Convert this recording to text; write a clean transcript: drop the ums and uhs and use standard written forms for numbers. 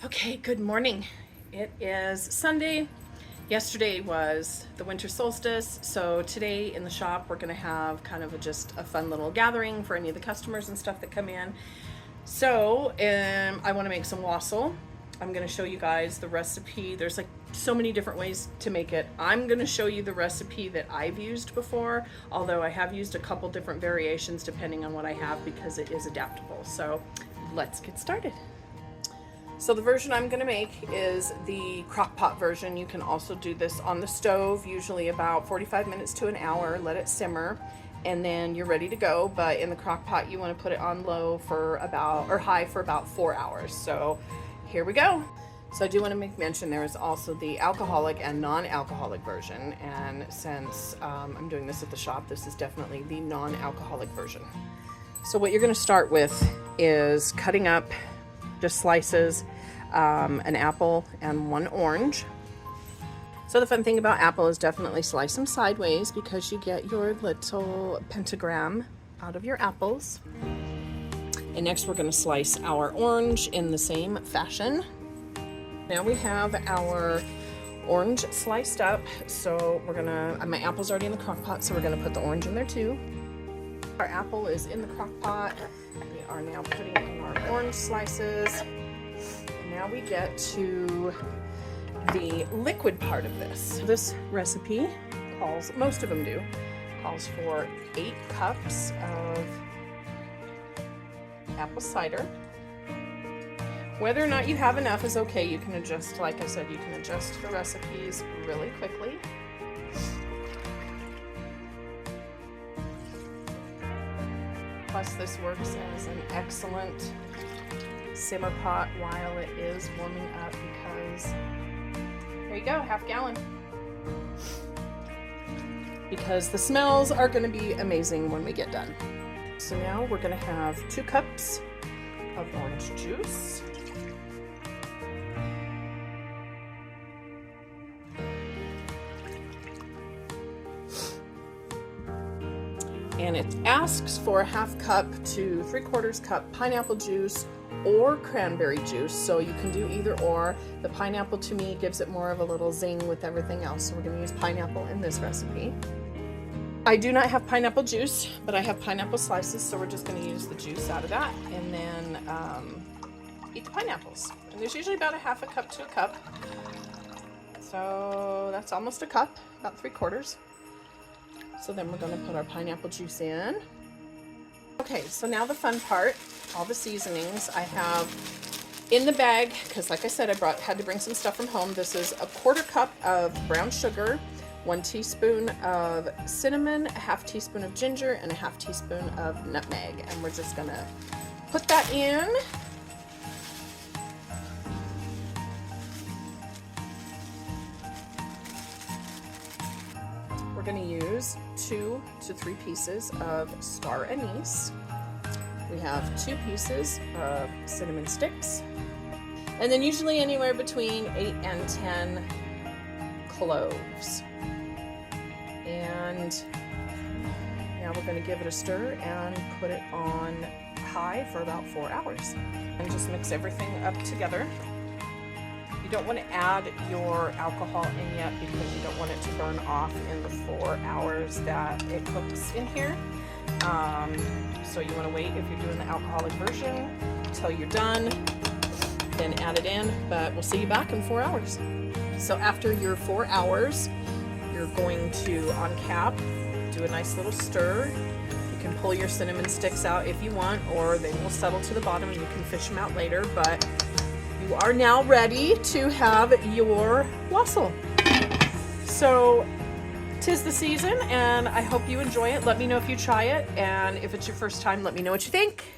Okay, good morning. It is Sunday. Yesterday was the winter solstice, so today in the shop we're going to have kind of just a fun little gathering for any of the customers and stuff that come in. So I want to make some wassail. I'm going to show you guys the recipe. There's like so many different ways to make it. I'm going to show you the recipe that I've used before, although I have used a couple different variations depending on what I have because it is adaptable. So let's get started. So the version I'm going to make is the Crock-Pot version. You can also do this on the stove, usually about 45 minutes to an hour. Let it simmer and then you're ready to go. But in the Crock-Pot you want to put it on low for about, or high for about 4 hours. So here we go. So I do want to make mention there is also the alcoholic and non-alcoholic version, and since I'm doing this at the shop, this is definitely the non-alcoholic version. So what you're going to start with is cutting up just slices, an apple and one orange. So the fun thing about apple is definitely slice them sideways because you get your little pentagram out of your apples. And next we're going to slice our orange in the same fashion. Now we have our orange sliced up, so we're gonna, my apple's already in the crock pot, so we're gonna put the orange in there too. Our apple is in the crock pot. We are now putting in our orange slices. And now we get to the liquid part of this. This recipe calls, most of them do, calls for 8 cups of apple cider. Whether or not you have enough is okay. You can adjust, like I said, you can adjust the recipes really quickly. Plus this works as an excellent simmer pot while it is warming up because, there you go, half gallon. Because the smells are going to be amazing when we get done. So now we're going to have 2 cups of orange juice. And it asks for a 1/2 cup to 3/4 cup pineapple juice or cranberry juice, so you can do either or. The pineapple to me gives it more of a little zing with everything else, so we're going to use pineapple in this recipe. I do not have pineapple juice, but I have pineapple slices, so we're just going to use the juice out of that and then eat the pineapples. And there's usually about a 1/2 cup to a cup, so that's almost a cup, about 3/4. So then we're going to put our pineapple juice in. Okay, so now the fun part, all the seasonings I have in the bag, because like I said, I had to bring some stuff from home. This is a 1/4 cup of brown sugar, 1 teaspoon of cinnamon, a 1/2 teaspoon of ginger, and a 1/2 teaspoon of nutmeg. And we're just going to put that in. We're going to use 2 to 3 pieces of star anise. We have 2 pieces of cinnamon sticks, and then usually anywhere between 8 and 10 cloves. And now we're going to give it a stir and put it on high for about 4 hours and just mix everything up together. You don't want to add your alcohol in yet because you don't want it to burn off in the 4 hours that it cooks in here. So you want to wait if you're doing the alcoholic version until you're done, then add it in, but we'll see you back in 4 hours. So after your 4 hours, you're going to, on cap, do a nice little stir. You can pull your cinnamon sticks out if you want, or they will settle to the bottom and you can fish them out later, but you are now ready to have your wassail. So 'tis the season and I hope you enjoy it. Let me know if you try it, and if it's your first time, let me know what you think.